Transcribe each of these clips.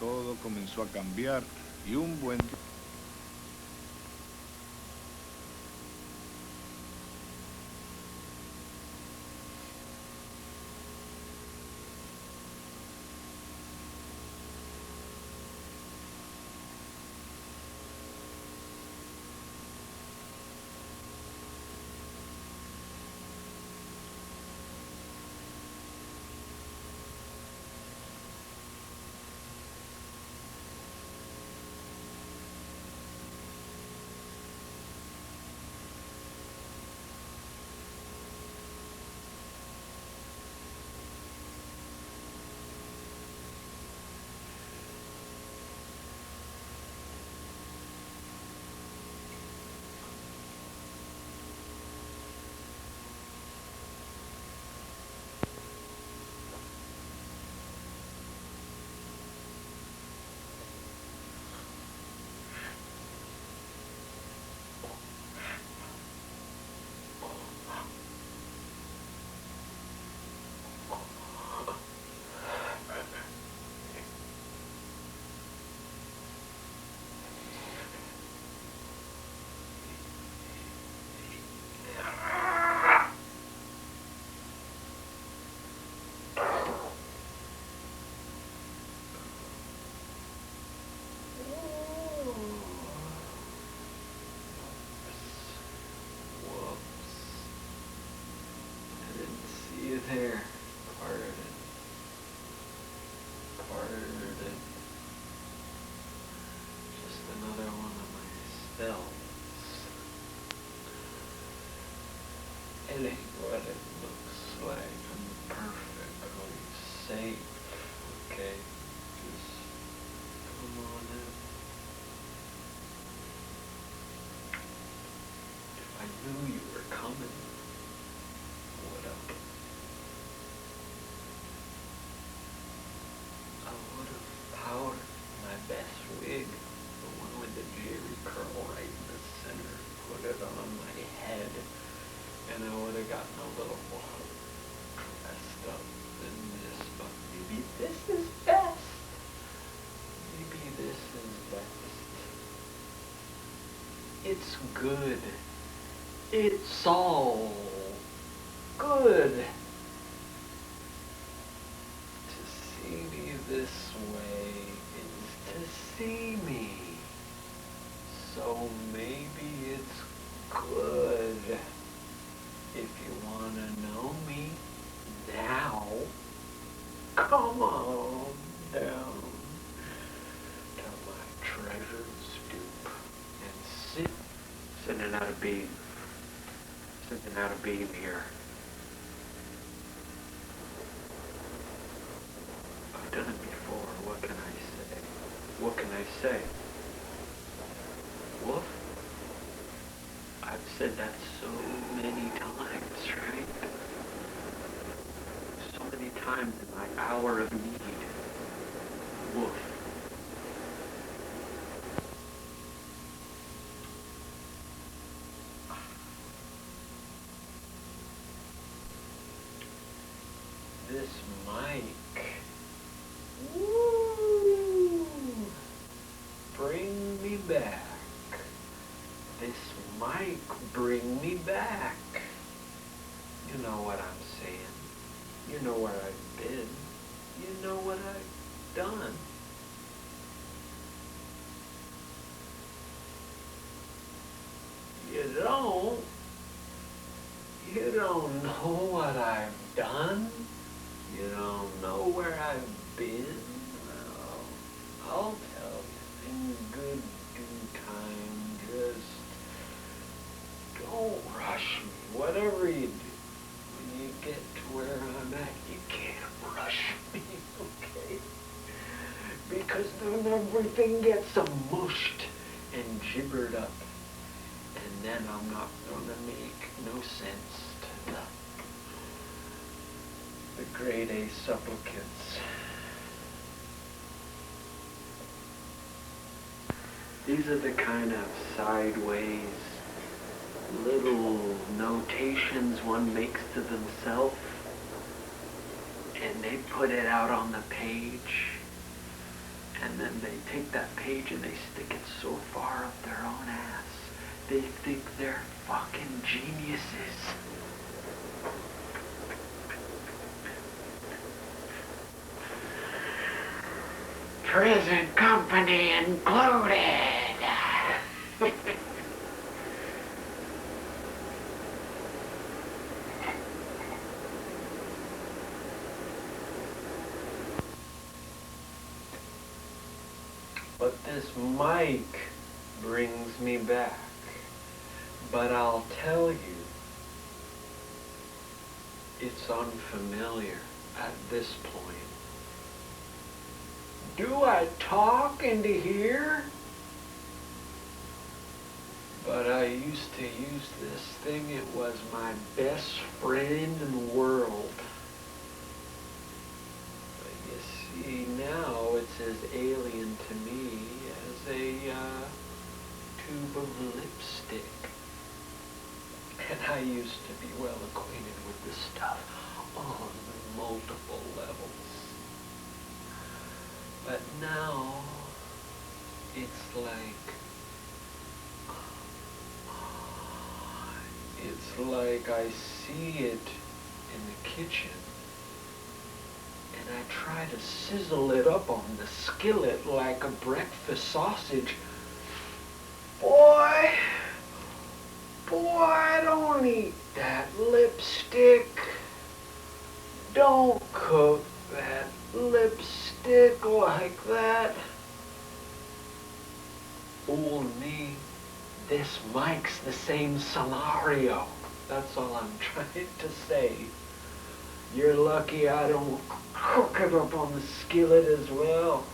todo comenzó a cambiar y un buen día. There, parted it, just another one of my spells. It ain't what it looks like. I'm perfectly safe, okay? Just come on in. If I knew you were coming, what up? I would have powdered my best wig, the one with the jerry curl right in the center, put it on my head, and I would have gotten a little more dressed up than this, but maybe this is best. Maybe this is best. It's good. It's all good. This way is to see me, so maybe it's good. If you want to know me now, come on down to my treasure stoop and sending out a beam here. Done it before. What can I say? What can I say? Woof? I've said that so many times, right? So many times in my hour of need. Woof. This mic. Woo! Bring me back. This mic bring me back. You know what I'm saying. You know where I've been. You know what I've done. You don't. You don't know what I've done. You don't know where I've been. Well, I'll tell you in good due time. Just don't rush me. Whatever you do, when you get to where I'm at, you can't rush me, okay? Because then everything gets mushed and gibbered up. And then I'm not going to make no sense to the grade A supplicants. These are the kind of sideways little notations one makes to themselves, and they put it out on the page, And then they take that page and they stick it so far up their own ass, they think they're fucking geniuses. Present company included. But this mic brings me back. But I'll tell you, it's unfamiliar at this point. Do I talk into here? But I used to use this thing. It was my best friend in the world. But you see, now it's as alien to me as a tube of lipstick. And I used to be well acquainted with this stuff on multiple levels. But now, it's like I see it in the kitchen, and I try to sizzle it up on the skillet like a breakfast sausage. Boy, don't eat that lipstick. Don't cook that lipstick like that. Fool me, this mic's the same scenario. That's all I'm trying to say. You're lucky I don't cook it up on the skillet as well.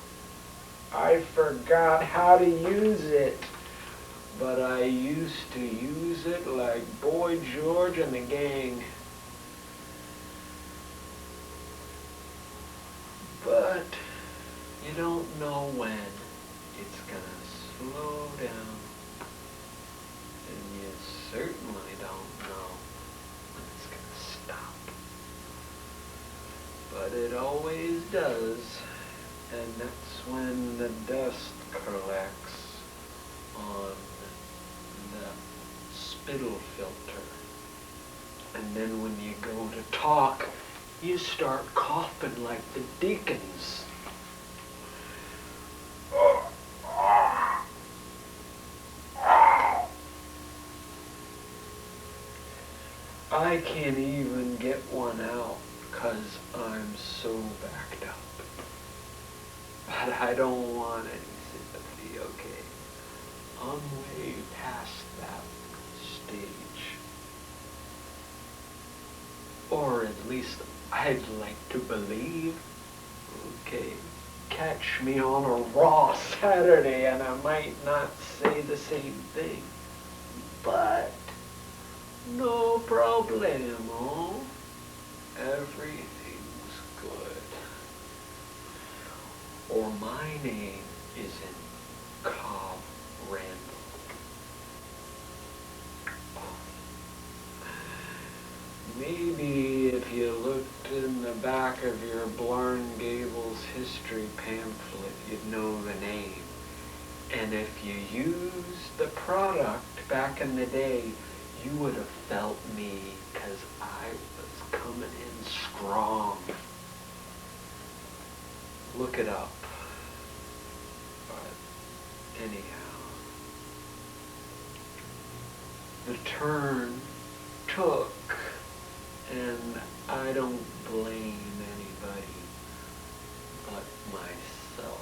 I forgot how to use it, but I used to use it like Boy George and the gang. But you don't know when it's gonna slow down, and you certainly don't know when it's gonna stop. But it always does, and that's when the dust collects on the spittle filter. And then when you go to talk, you start coughing like the deacons. I can't even get one out because I'm so backed up. But I don't want any sympathy, okay? I'm way past that stage. Or at least I'd like to believe. Okay, catch me on a raw Saturday and I might not say the same thing. But no problemo. Everything's good. Or my name isn't Cobb Randel. Maybe if you looked in the back of your Blarn Gables history pamphlet, you'd know the name. And if you used the product back in the day, you would have felt me, because I was coming in strong. Look it up. But anyhow, the turn took, and I don't blame anybody but myself.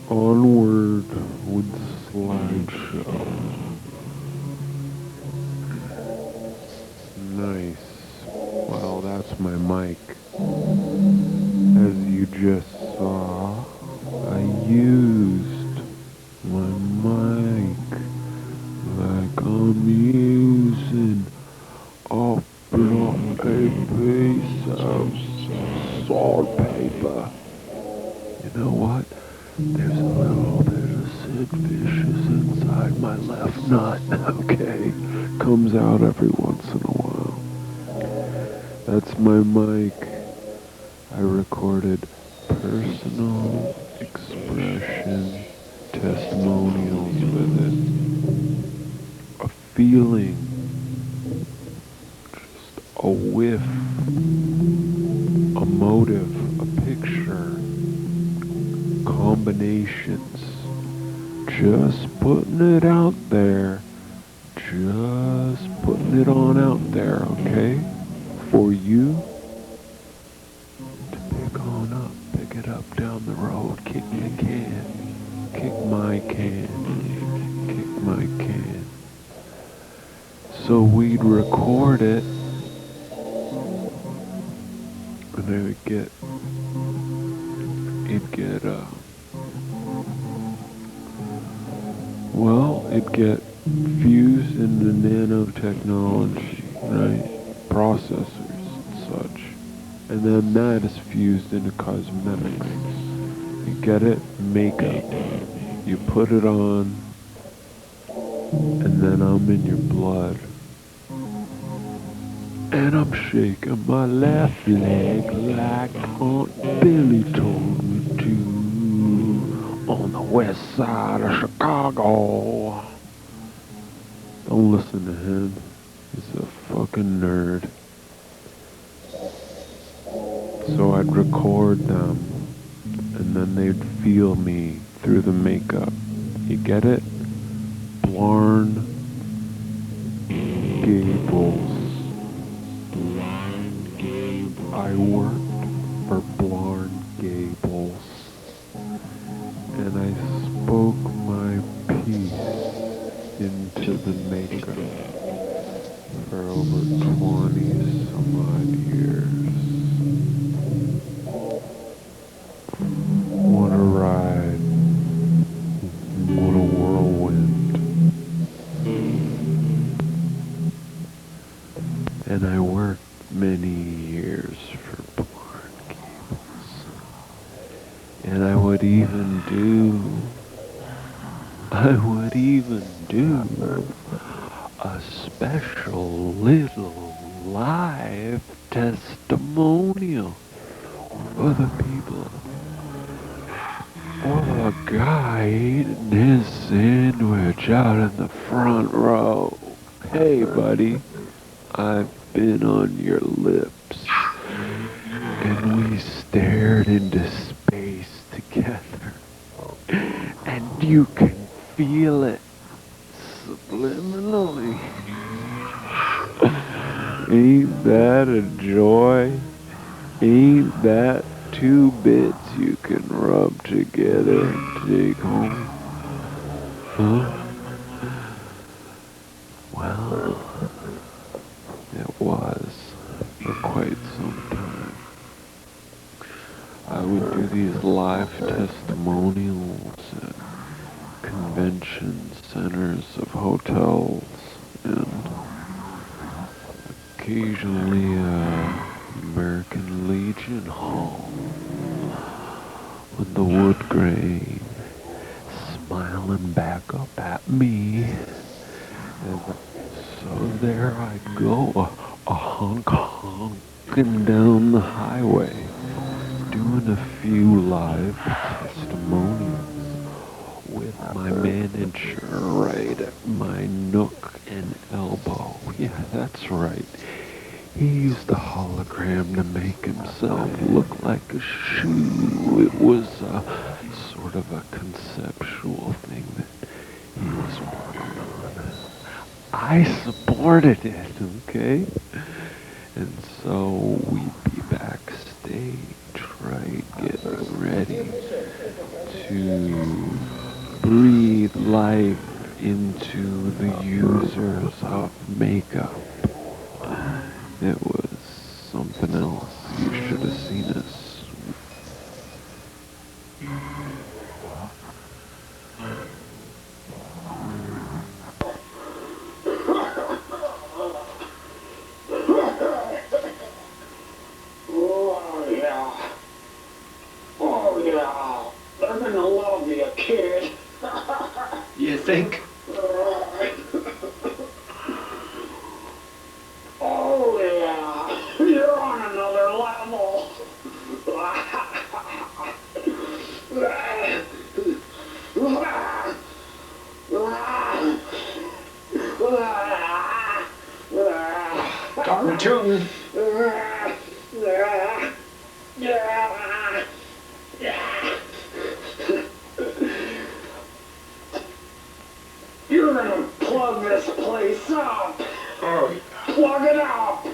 Onward with the slideshow. Nice. Well, that's my mic. As you just saw, I used my mic like I'm using a block a piece of sandpaper. You know what? There's a little bit of Sid Vicious inside my left nut, okay? Comes out every once in a while. That's my mic. I recorded personal expression testimonials with it. A feeling, just a whiff, a motive, a picture, combinations. Just putting it out there. Just putting it on out there, okay? For you to pick on up, pick it up down the road, kick the can, kick my can, kick my can. So we'd record it, and I would get, it'd get fused into nanotechnology, right? Processors and such. And then that is fused into cosmetics. You get it? Makeup. You put it on, and then I'm in your blood. And I'm shaking my left leg like Aunt Billy told me to on the west side of Chicago. Don't listen to him. He's a fucking nerd. So I'd record them, and then they'd feel me through the makeup. You get it? Blarn Gables. I worked for Blarn Gables, and I spoke my piece into the makeup for over 20 some odd years. What a ride. What a whirlwind. And I worked many years for Blarn Gables. And I would even do a special little live testimonial for the people. Or a guy eating his sandwich out in the front row. Hey buddy, I've been on your lips. And we stared into space together. And you can feel it subliminally. Ain't that a joy? Ain't that two bits you can rub together and take home? Huh? Well, it was for quite some time. I would do these live testimonials at convention centers of hotels and occasionally American Legion Hall with the wood grain smiling back up at me. And so there I'd go, a honking down the highway, doing a few live testimonials with my manager right at my nook and elbow. Yeah, that's right. He used a hologram to make himself look like a shoe. It was sort of a conceptual thing that he was working on. I supported it, okay? And so we'd be backstage, right, getting ready to breathe life into the users of makeup. It was something else. You should have seen us. Oh, yeah. Oh, yeah. They're gonna love you, kid. You think? Oh, yeah. You're on another level. Cartoon. You're gonna plug this place up. Oh, Plug it up.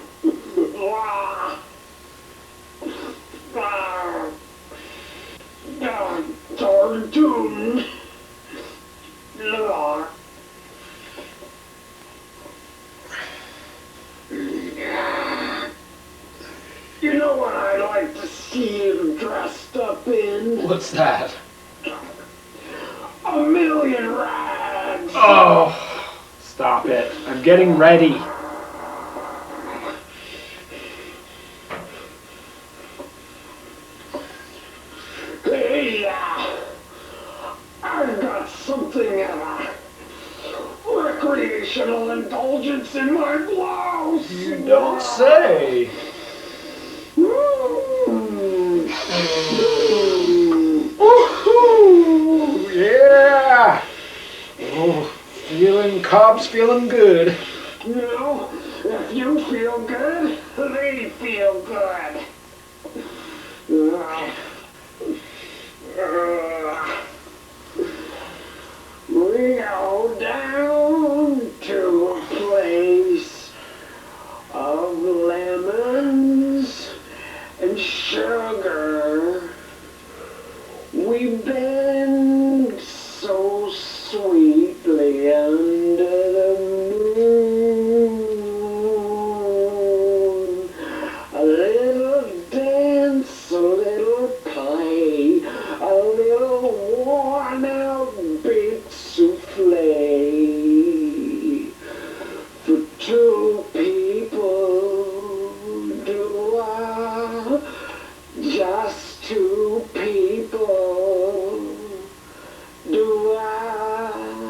Cartoon. You know what I'd like to see you dressed up in? what's that? A million rags! Oh, stop it. I'm getting ready. Hey, I've got something recreational indulgence in my blouse! You don't say. Woohoo! Yeah! Oh, Cobb's feeling good. You know, if you feel good, they feel good. We go down to a place of lemons and sugar. We bend so sweetly under the moon. A little dance, a little play, a little worn out big souffle. For two people, do I? Just two people, do I?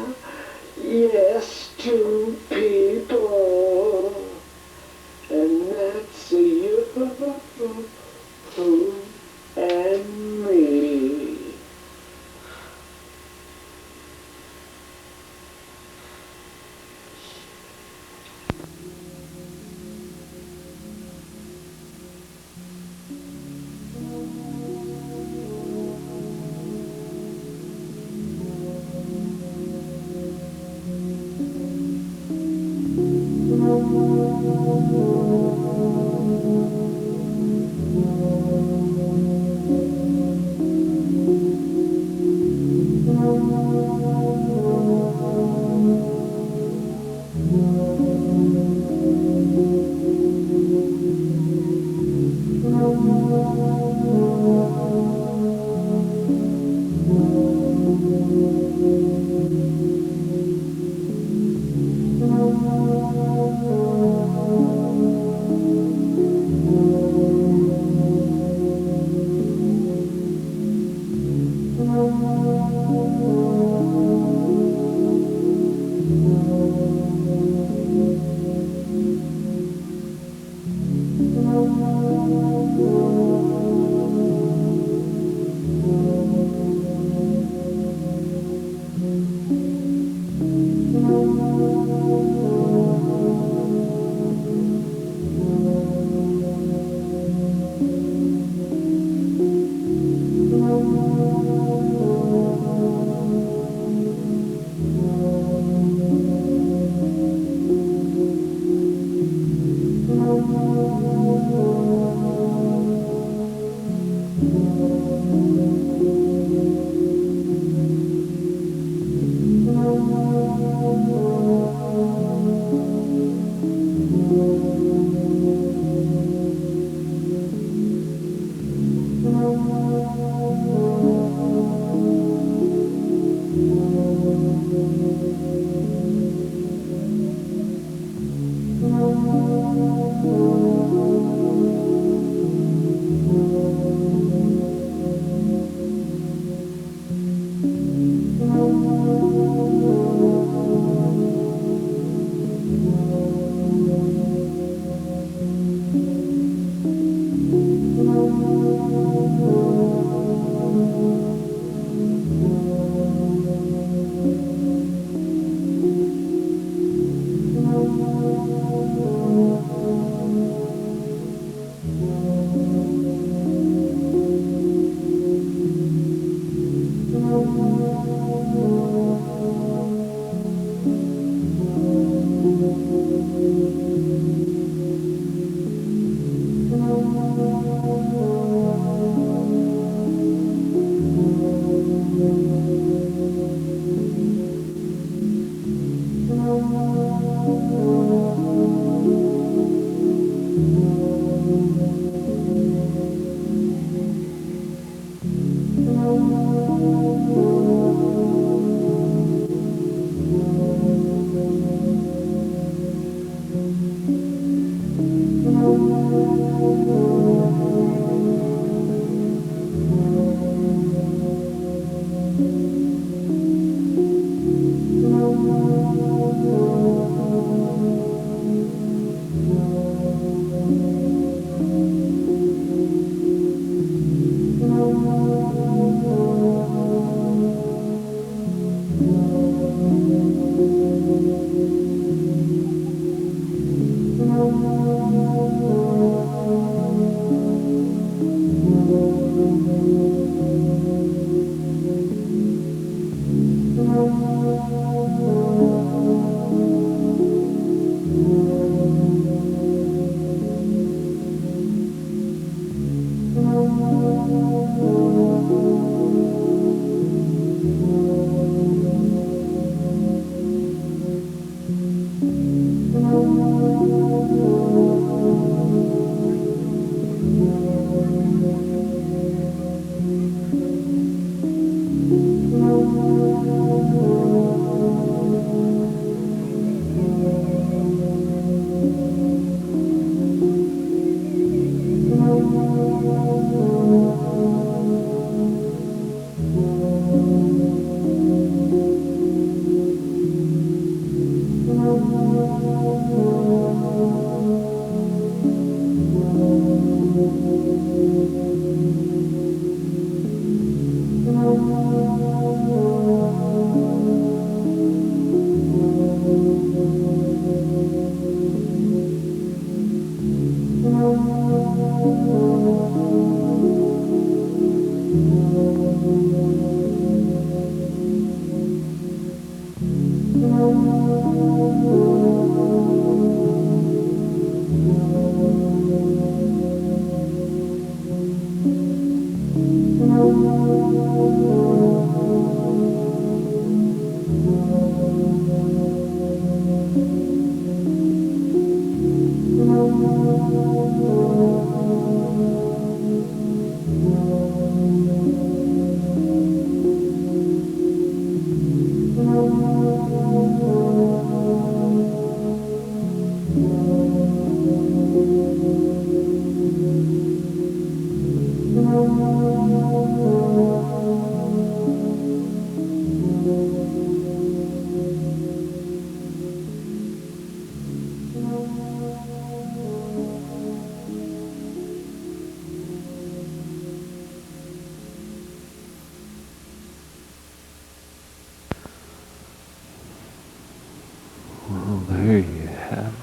Well, there you have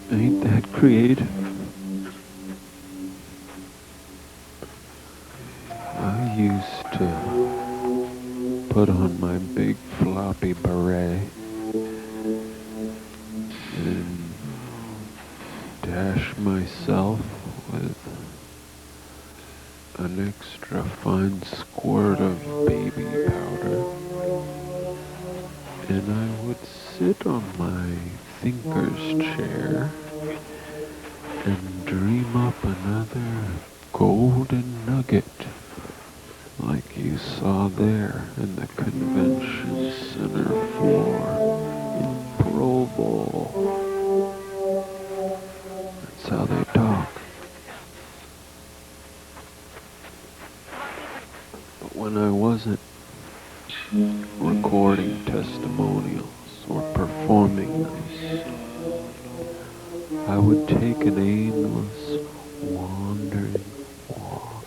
it. Ain't that creative? I used to put on my big floppy beret and dash myself with an extra fine squirt of baby powder, and I would sit on my thinker's chair and dream up another golden nugget like you saw there in the convention center floor in Provo. That's how they talk. But when I wasn't recording testimonials or performing them, I would take an aimless, wandering walk.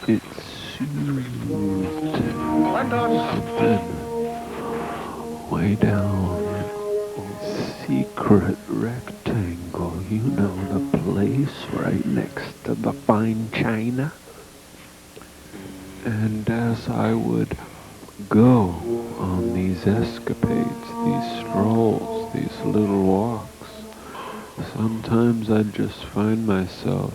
It soothed, and then way down secret rectangle, you know, the place right next to the fine china. And as I would go on these escapades, these strolls, these little walks, sometimes I'd just find myself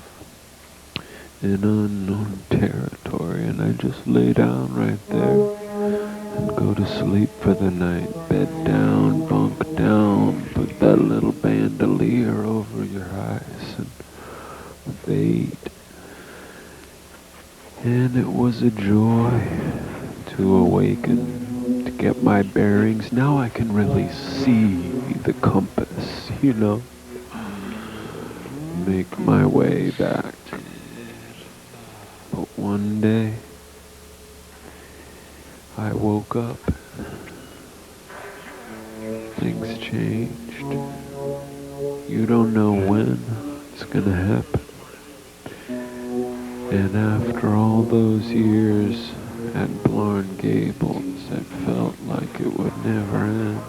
in unknown territory, and I'd just lay down right there and go to sleep for the night. Bed down, bunk down, put that little bandolier fate. And it was a joy to awaken, to get my bearings. Now I can really see the compass, make my way back. But one day, I woke up. Things changed. You don't know when it's gonna happen. And after all those years at Blarn Gables, it felt like it would never end.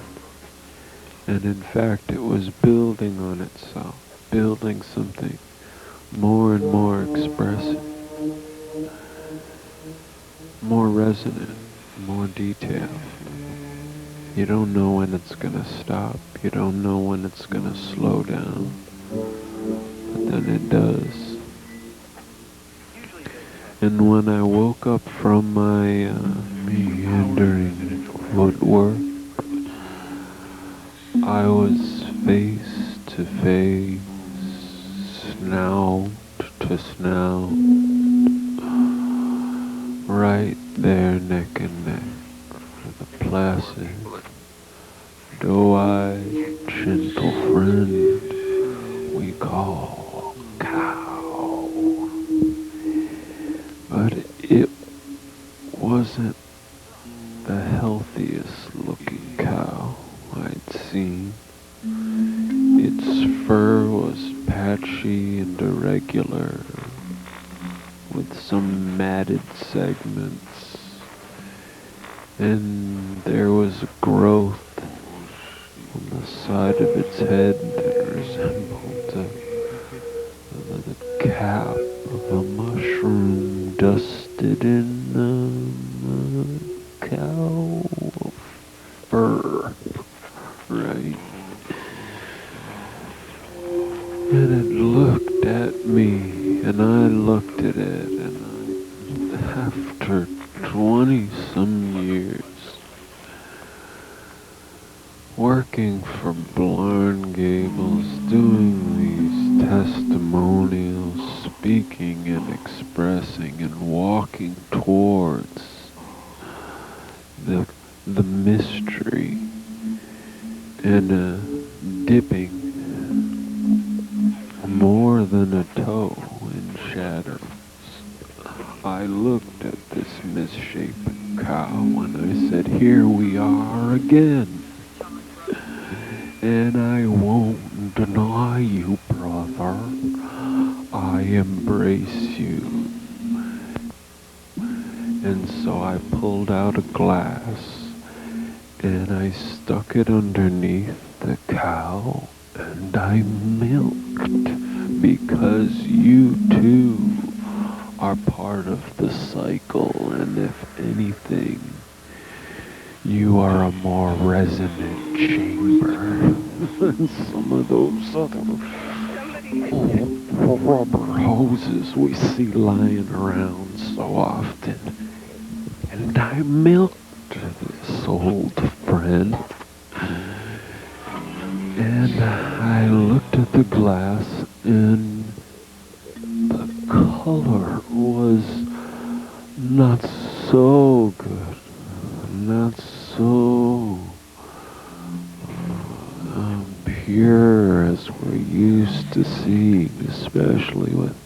And in fact, it was building on itself, building something more and more expressive, more resonant, more detailed. You don't know when it's gonna stop. You don't know when it's gonna slow down. But then it does. And when I woke up from my meandering footwork, I was face to face, snout to snout, right there neck and neck with a placid, doe-eyed, gentle friend we call Cow. But it wasn't the healthiest looking cow I'd seen. Its fur was patchy and irregular, with some matted segments, and there was a growth on the side of its head that resembled the cap of a mushroom dusted in cow fur, right? And it looked at me, and I looked at it, and after 20-some years, working for Blarn Gables, doing these testimonials, speaking and expressing and walking towards the mystery and dipping more than a toe in shadows. I looked at this misshapen cow and I said, here we are again. And I won't deny you, brother. I embrace you. And so I pulled out a glass and I stuck it underneath the cow and I milked, because you too are part of the cycle, and if anything, you are a more resonant chamber than some of those other old rubber hoses we see lying around so often. And I milked this old friend, and I looked at the glass, and the color was not so good, not so pure as we're used to seeing, especially with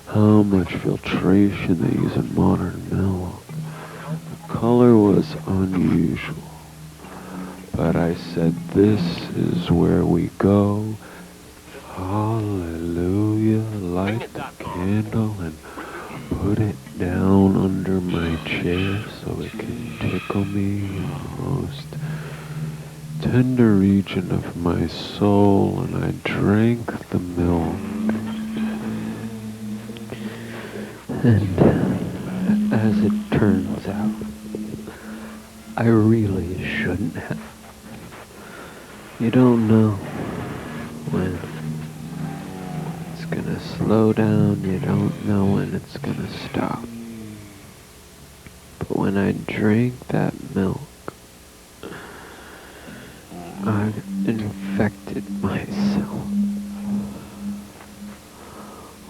how much filtration they use in modern milk. The color was unusual, but I said, this is where we go. Hallelujah, light the candle and put it down under my chair so it can tickle me in the most tender region of my soul, and I drank the milk. And as it turns out, I really shouldn't have. You don't know when it's gonna slow down, you don't know when it's gonna stop. But when I drank that milk, I infected myself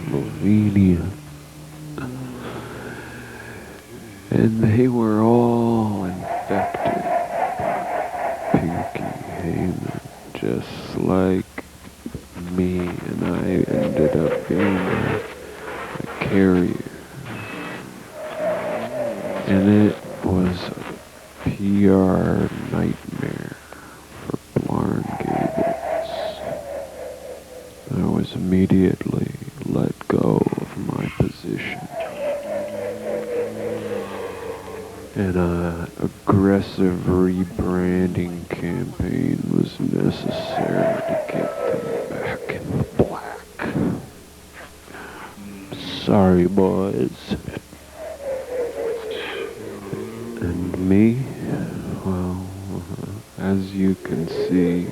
Slovenia. And they were all infected by Pinky Hayman, just like me, and I ended up being a carrier. And it was a PR nightmare for Blarn Gables. I was immediately let go of my position. And an aggressive rebranding campaign was necessary to get them back in the black. Sorry, boys. And me, well, as you can see,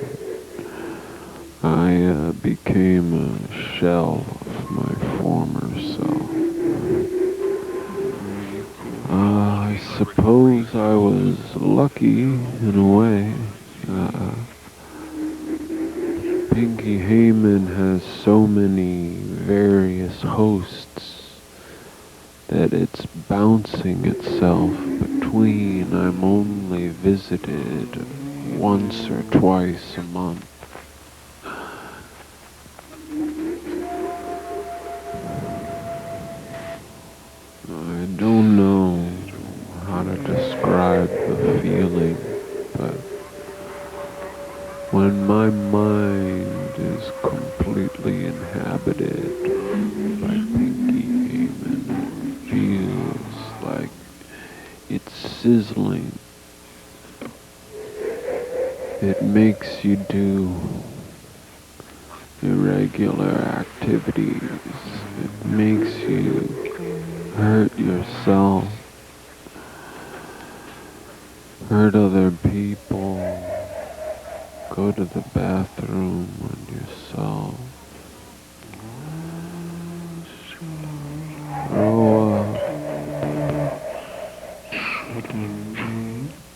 I became a shell of my former self. I suppose I was lucky in a way. Pinky Hayman has so many various hosts that it's bouncing itself between. I'm only visited once or twice a month. I don't know how to describe the feeling, but when my mind is completely inhabited by Pinky Hayman, it feels like it's sizzling. It makes you do irregular activities. It makes you hurt yourself, hurt other people, go to the bathroom on yourself, throw up,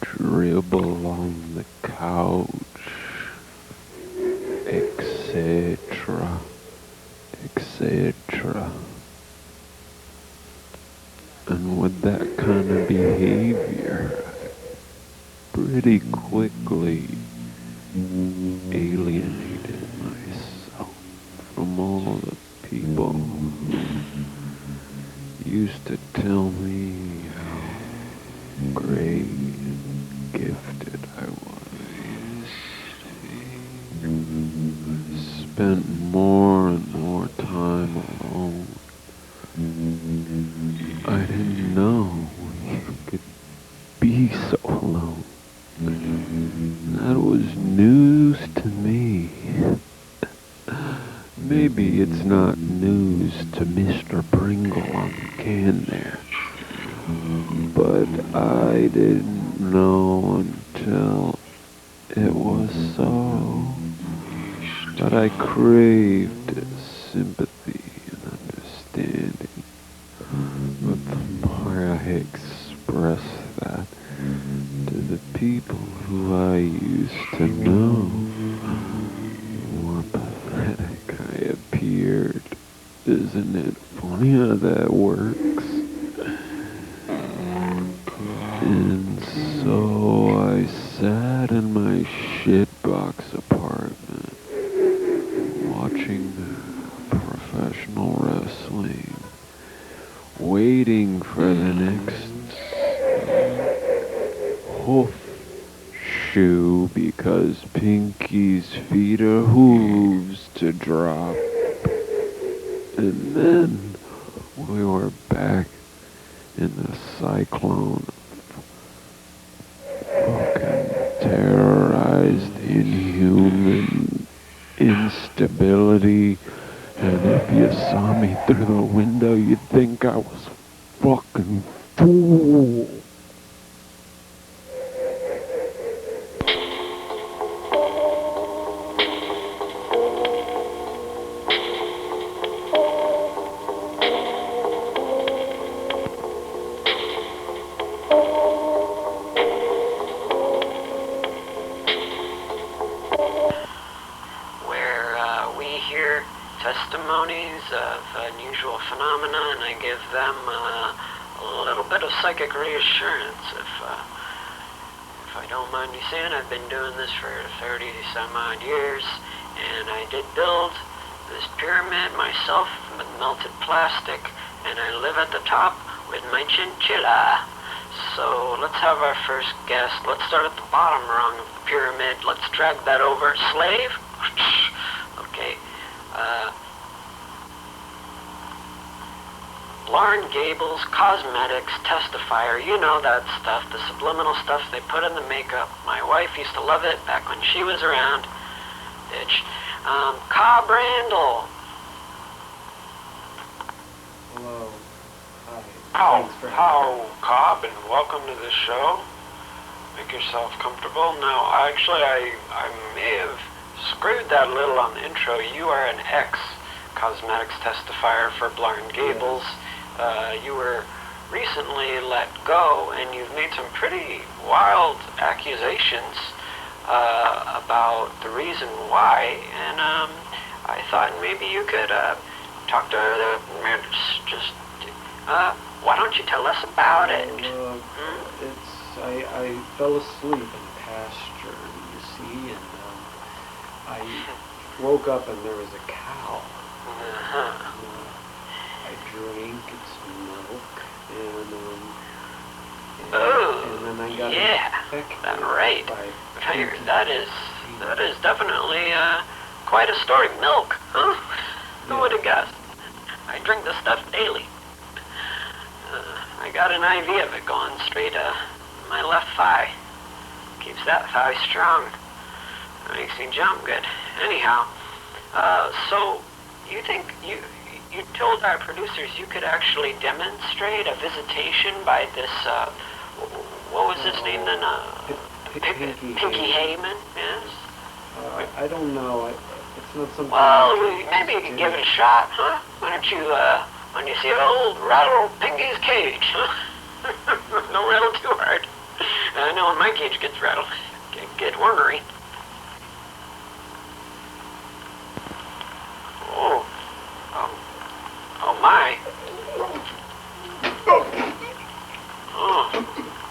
dribble on the couch, etc., etc. And with that kind of behavior, I pretty quickly alienated myself from all the people who used to tell me how great and gifted I was. I spent more and more time alone. I didn't know you could be so alone. That was news to me. Maybe it's not news to Mr. Pringle on the can there. But I didn't know until it was so. But I craved sympathy and understanding. But the more I express that to the people who I used to know, the more pathetic I appeared. Isn't it funny how that works? And so I sat in my shitbox apartment watching professional wrestling, waiting for the next hoof shoe because Pinky's feet are hooves to drop. And then we were back in the cyclone of fucking terrorized, inhuman instability. And if you saw me through the window, you'd think I was fucking fool. testimonies of unusual phenomena, and I give them a little bit of psychic reassurance. If I don't mind you saying, I've been doing this for 30 some odd years, and I did build this pyramid myself with melted plastic, and I live at the top with my chinchilla. So let's have our first guest. Let's start at the bottom rung of the pyramid. Let's drag that over. Slave? Okay. Lauren Gables, cosmetics, testifier, you know that stuff, the subliminal stuff they put in the makeup. My wife used to love it back when she was around. Bitch. Cobb Randel. Hello. Hi. How, Cobb, and welcome to the show. Make yourself comfortable. Now, actually, I may have screwed that a little on the intro. You are an ex-cosmetics testifier for Lauren Gables. You were recently let go, and you've made some pretty wild accusations about the reason why, and I thought maybe you could talk to the why don't you tell us about it? I fell asleep in the pasture, you see, and I woke up and there was a cow. I drank its milk, and then I got infected. Right. That is definitely quite a story. Milk, huh? Who would have guessed? I drink this stuff daily. I got an IV of it going straight to my left thigh. Keeps that thigh strong. Makes me jump good. Anyhow, so you think you told our producers you could actually demonstrate a visitation by this, what was his name then? Pinky Hayman, yes? I don't know. It's not something... Well, maybe you could give it a shot, huh? Why don't you, when you see an old rattle Pinky's cage, huh? Don't rattle too hard. I know when my cage gets rattled, get ornery. Oh my. Oh,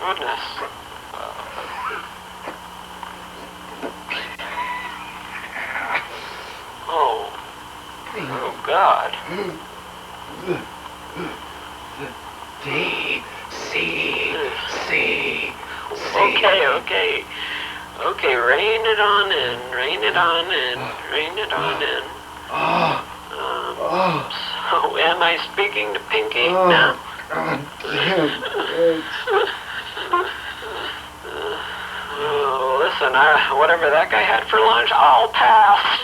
goodness. Oh God. See. Okay, rain it on in. So, am I speaking to Pinky now? God damn it. Listen, whatever that guy had for lunch, I'll pass.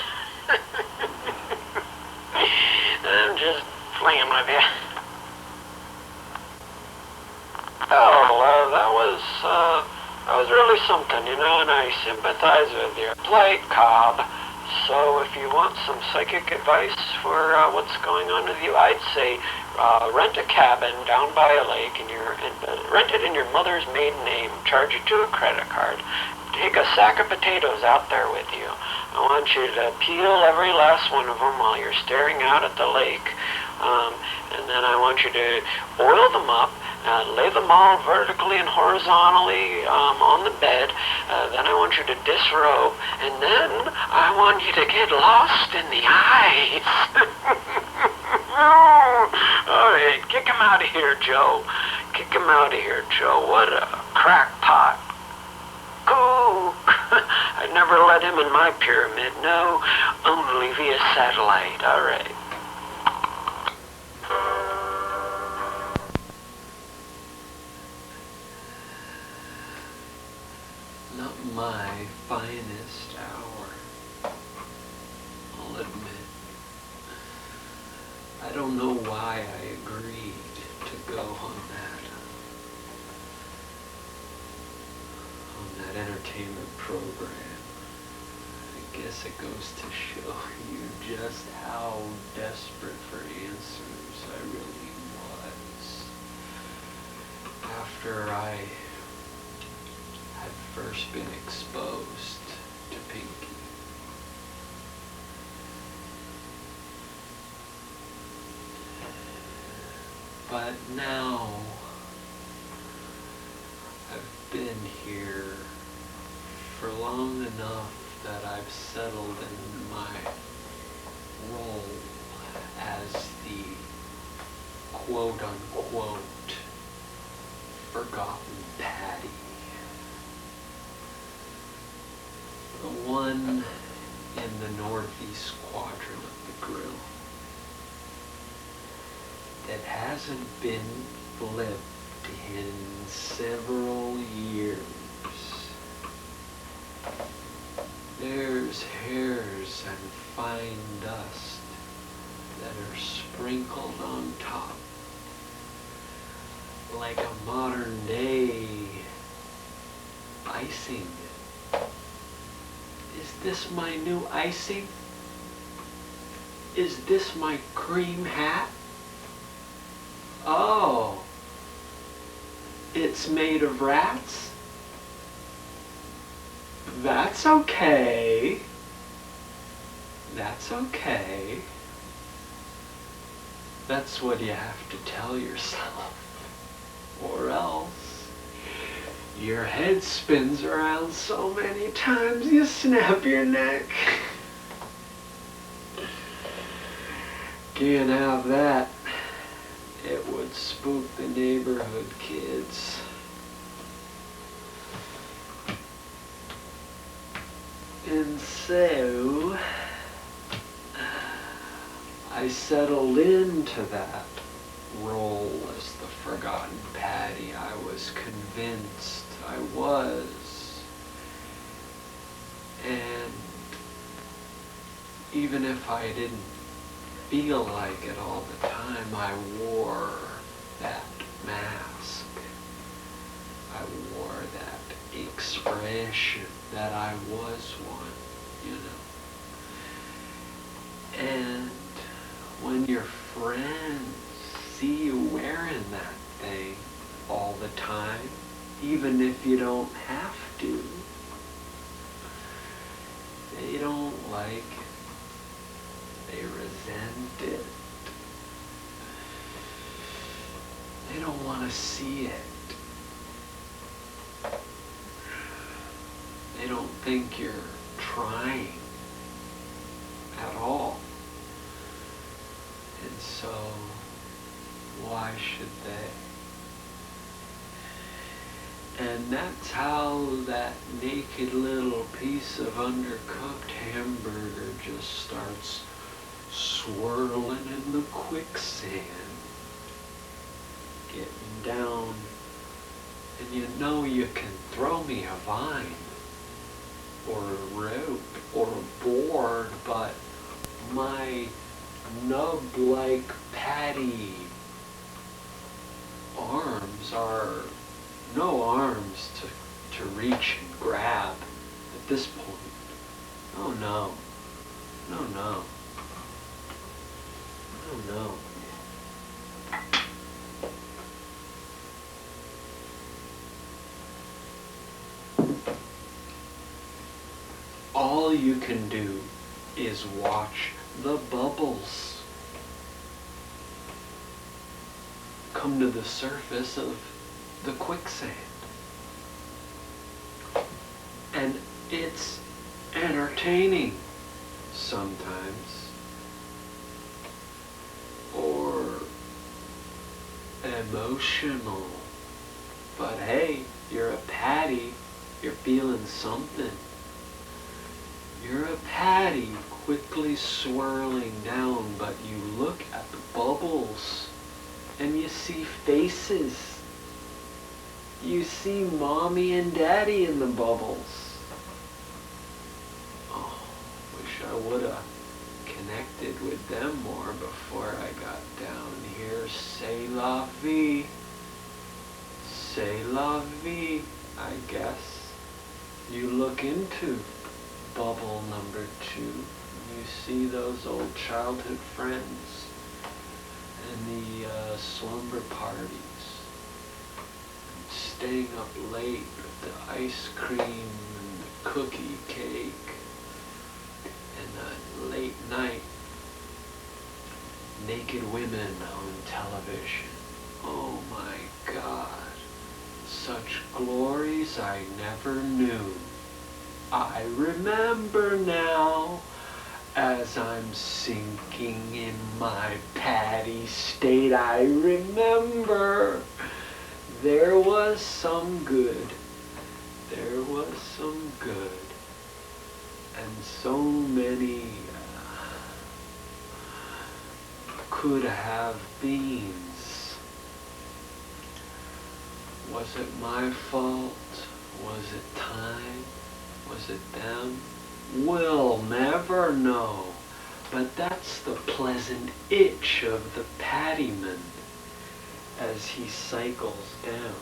I'm just playing with you. That was really something, you know, and I sympathize with your plight, Cobb. So if you want some psychic advice for what's going on with you, I'd say rent a cabin down by a lake and rent it in your mother's maiden name. Charge it to a credit card. Take a sack of potatoes out there with you. I want you to peel every last one of them while you're staring out at the lake. And then I want you to oil them up, lay them all vertically and horizontally on the bed. Then I want you to disrobe, and then I want you to get lost in the ice. All right, kick him out of here, Joe. Kick him out of here, Joe. What a crackpot. Cool. I'd never let him in my pyramid, no. Only via satellite. All right. Not my finest hour, I'll admit. I don't know why I agreed to go on that entertainment program. I guess it goes to show you just how desperate for answers I really was. After I had first been exposed to Pinky. But now I've been here for long enough that I've settled in my role as the quote-unquote forgotten Patty. The one in the northeast quadrant of the grill that hasn't been flipped in several years. There's hairs and fine dust that are sprinkled on top, like a modern day icing. Is this my new icing? Is this my cream hat? Oh, it's made of rats? That's okay. That's okay. That's what you have to tell yourself. Or else your head spins around so many times you snap your neck. Can't have that. It would spook the neighborhood kids. And so, I settled into that role as the forgotten Patty. I was convinced I was. And even if I didn't feel like it all the time, I wore that mask. I wore that expression that I was one, you know. And when your friends see you wearing that thing all the time, even if you don't have to, they don't like it. They resent it. They don't want to see it. They don't think you're trying at all. And so, why should they? And that's how that naked little piece of undercooked hamburger just starts swirling in the quicksand, getting down, and you know you can throw me a vine or a rope or a board, but my nub-like patty arms are no arms to reach and grab at this point. Oh no. No, no. Oh no. All you can do is watch the bubbles come to the surface of the quicksand. And it's entertaining sometimes, or emotional. But hey, you're a patty, you're feeling something. You're a patty quickly swirling down, but you look at the bubbles and you see faces. You see mommy and daddy in the bubbles. Oh, wish I would have connected with them more before I got down here. C'est la vie. C'est la vie, I guess. You look into bubble number 2. You see those old childhood friends and the slumber parties. Staying up late with the ice cream and the cookie cake and the late night naked women on television. Oh my God. Such glories I never knew. I remember now, as I'm sinking in my patty state, I remember there was some good, there was some good, and so many could have beens. Was it my fault? Was it time? Was it them? We'll never know. But that's the pleasant itch of the pattyman as he cycles down.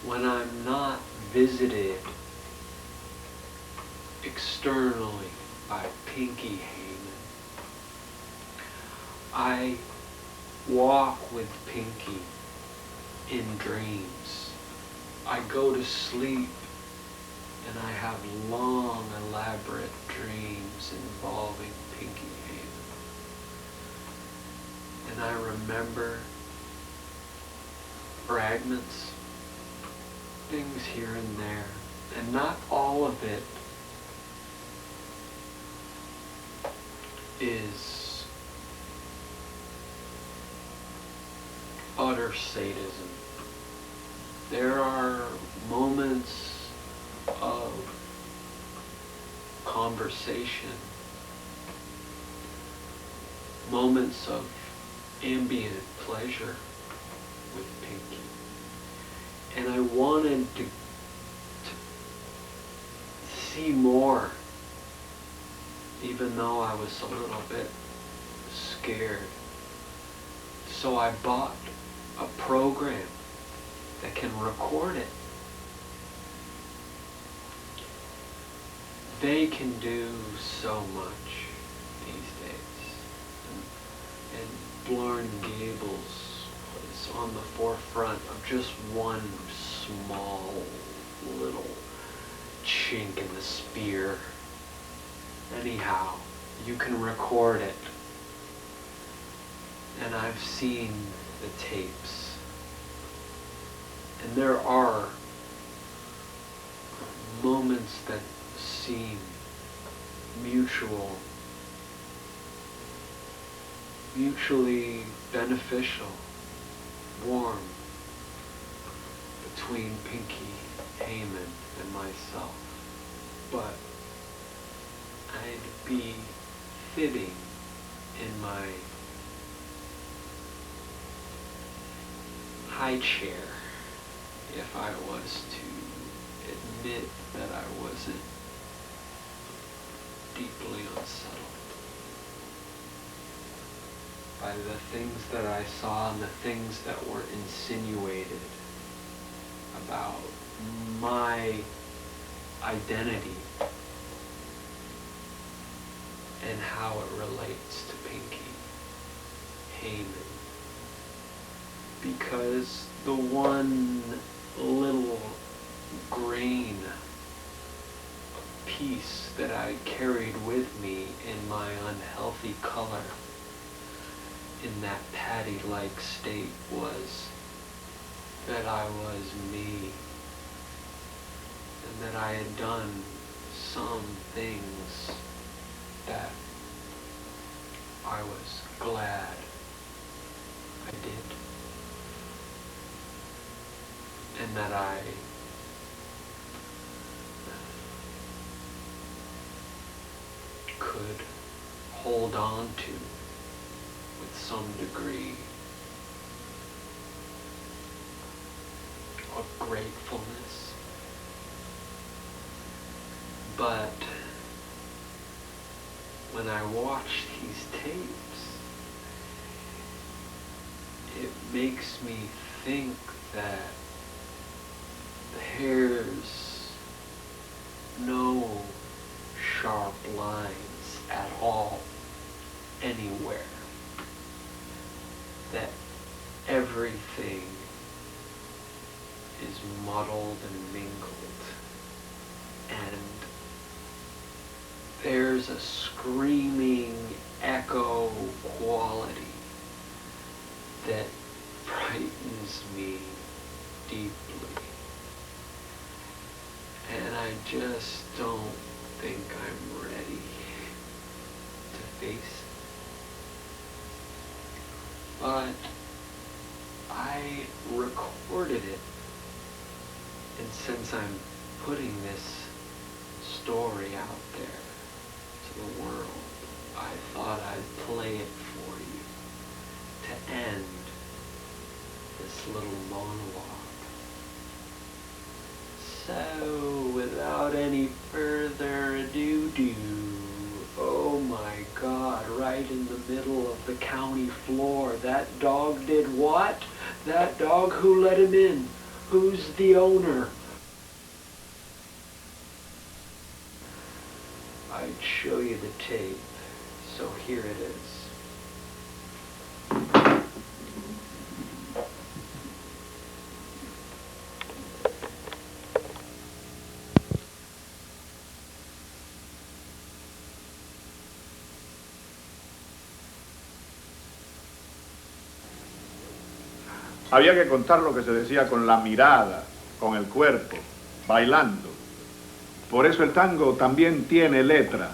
When I'm not visited externally by Pinky Hayman, I walk with Pinky in dreams. I go to sleep and I have long, elaborate dreams involving Pinky Hayman. And I remember fragments, things here and there, and not all of it is utter sadism. There are moments of conversation, moments of ambient pleasure with Pinky. And I wanted to see more, even though I was a little bit scared. So I bought a program that can record it. They can do so much these days. And Blarn Gables is on the forefront of just one small little chink in the spear. Anyhow, you can record it. And I've seen the tapes. And there are moments that seem mutually beneficial, warm, between Pinky Hayman and myself. But I'd be fitting in my high chair if I was to admit that I wasn't deeply unsettled by the things that I saw and the things that were insinuated about my identity and how it relates to Pinky Hayman. Because the one little grain of peace that I carried with me in my unhealthy color in that patty-like state was that I was me, and that I had done some things that I was glad I did, and that I could hold on to with some degree of gratefulness. But when I watch these tapes, it makes me think that there's no sharp lines there's a screaming echo quality that frightens me deeply. And I just don't think I'm ready to face it. But I recorded it, and since I'm putting this story out there to the world, I thought I'd play it for you to end this little monologue. So, without any further ado, oh my God, right in the middle of the county floor, that dog did what? That dog, who let him in? Who's the owner? I'd show you the tape, so here it is. Había que contar lo que se decía con la mirada, con el cuerpo, bailando. Por eso el tango también tiene letra.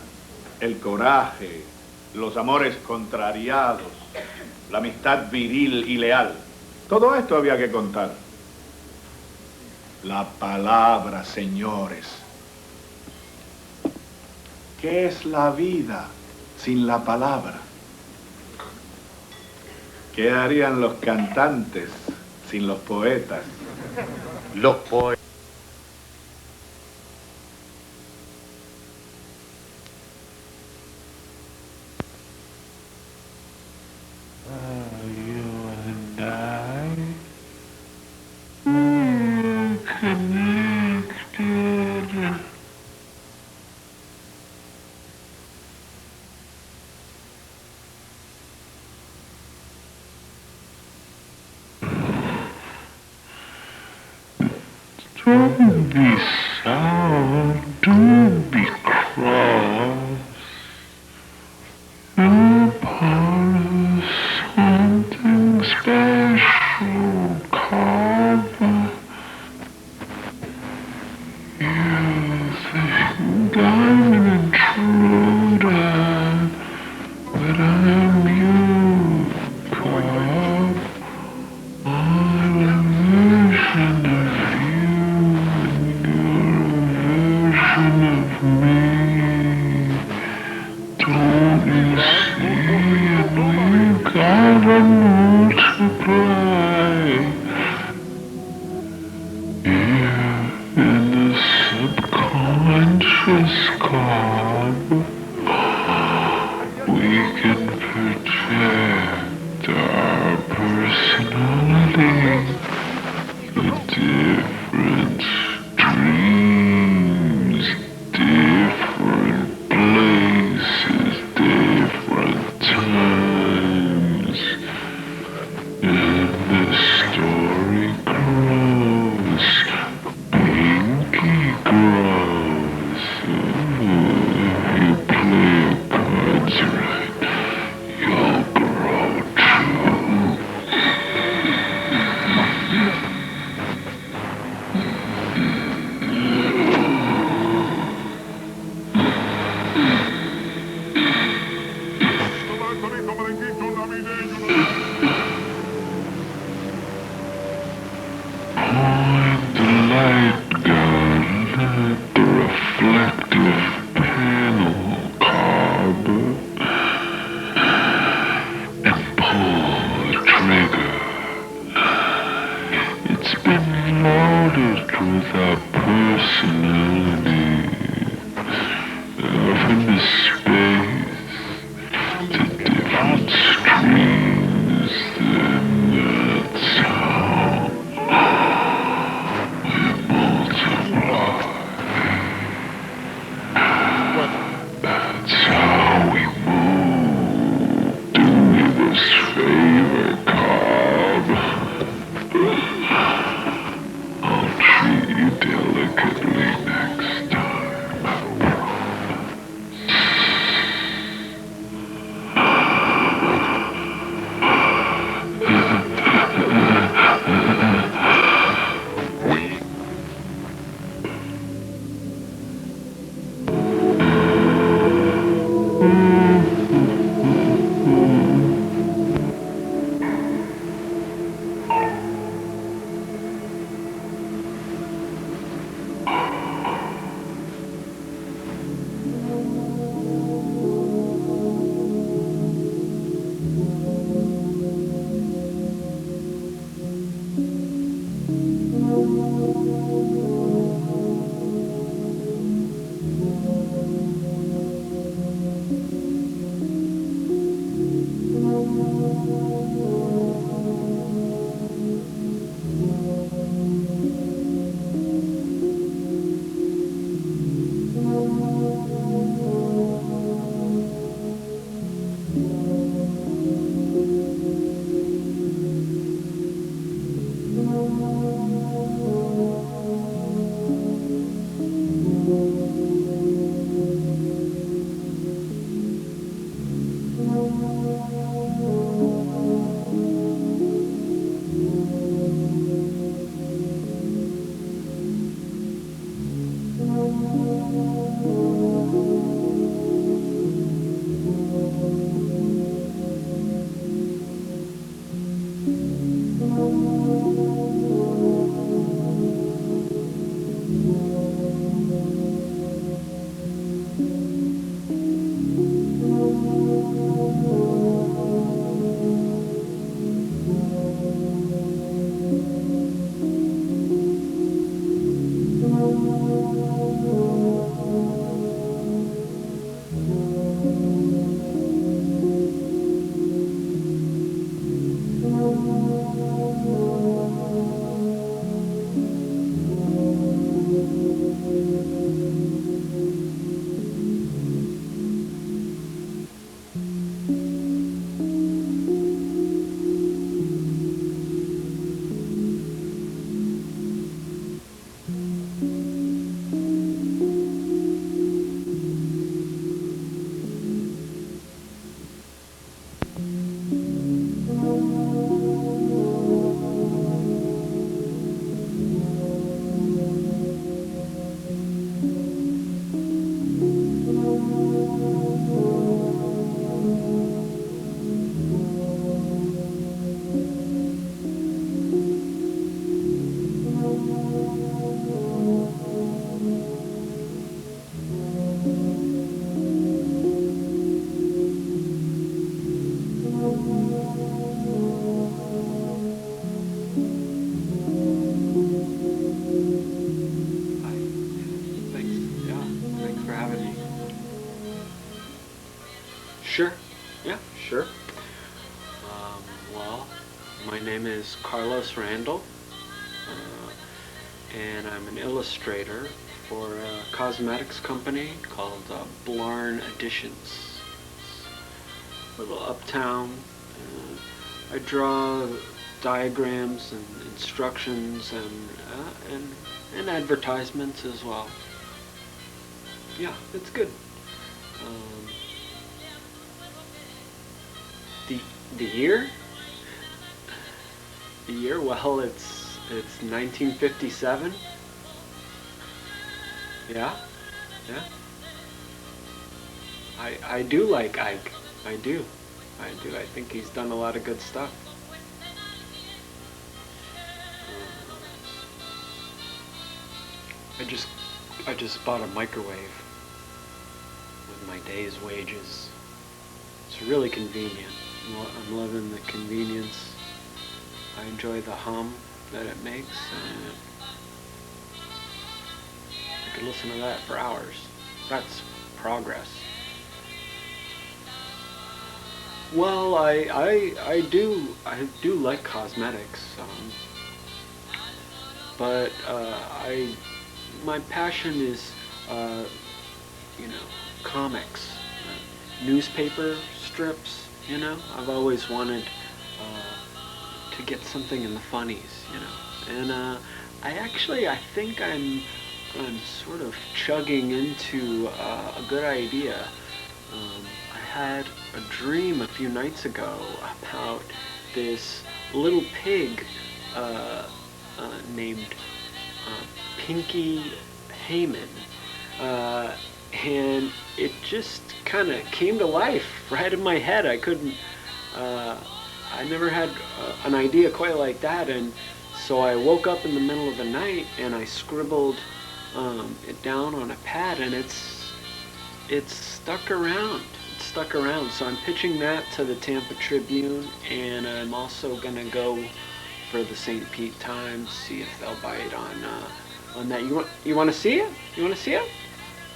El coraje, los amores contrariados, la amistad viril y leal. Todo esto había que contar. La palabra, señores. ¿Qué es la vida sin la palabra? ¿Qué harían los cantantes sin los poetas? Los poetas. Don't be sour, don't be cross. You're part of something special, Cobb. You think I'm an intruder, but I'm you, Cobb. I'm a version of you. Don't you see, we gotta multiply. Here in the subconscious, Cobb, we can project our personality, the different dreams, different places, different times, and the story grows, Pinky grows. If you play your cards right, you'll grow too. Point the light gun at the reflective panel, Cobb, and pull the trigger. It's been loaded with our personality, from the space to different streams, then that's how we multiply. That's how we move. Do me this favor, Cobb. I'll treat you delicately next time. Sure. Yeah, sure. Well, my name is Carlos Randel, and I'm an illustrator for a cosmetics company called Blarn Editions. A little uptown. I draw diagrams and instructions and advertisements as well. Yeah, it's good. The year? The year? Well, it's 1957. Yeah, yeah. I do like Ike. I do. I think he's done a lot of good stuff. I just bought a microwave with my day's wages. It's really convenient. I'm loving the convenience. I enjoy the hum that it makes. I could listen to that for hours. That's progress. Well, I do like cosmetics, but my passion is comics, newspaper strips. I've always wanted to get something in the funnies, and I think I'm sort of chugging into a good idea. I had a dream a few nights ago about this little pig named Pinky Hayman, and it just kind of came to life right in my head. I never had an idea quite like that, and so I woke up in the middle of the night and I scribbled it down on a pad, and it's stuck around. It's stuck around. So I'm pitching that to the Tampa Tribune, and I'm also gonna go for the St. Pete Times, see if they'll bite on that. You want to see it? You want to see it?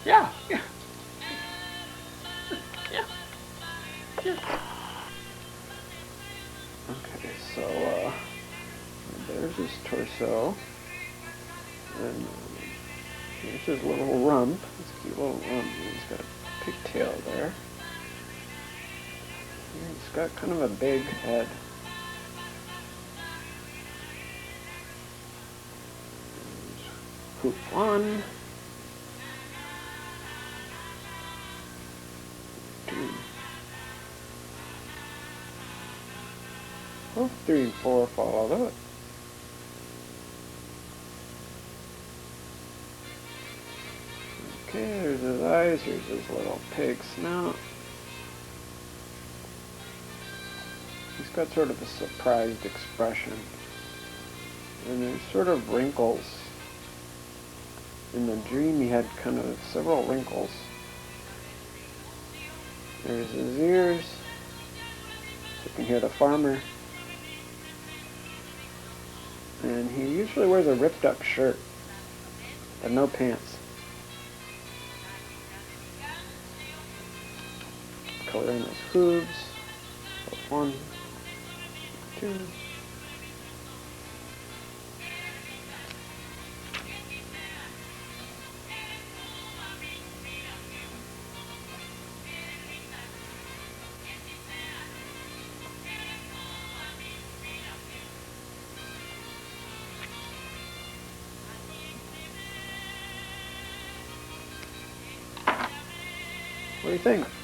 Yeah. Yeah. Yeah. Yeah. Okay, so there's his torso, and here's his little rump. His cute little rump. He's got a pigtail there. He's got kind of a big head. Hoop 1. 2. Well, 3 and 4 follow that. Okay, there's his eyes, here's his little pig snout. He's got sort of a surprised expression. And there's sort of wrinkles. In the dream he had kind of several wrinkles. There's his ears. So you can hear the farmer. And he usually wears a ripped up shirt, but no pants. Color in his hooves. 1, 2. What do you think?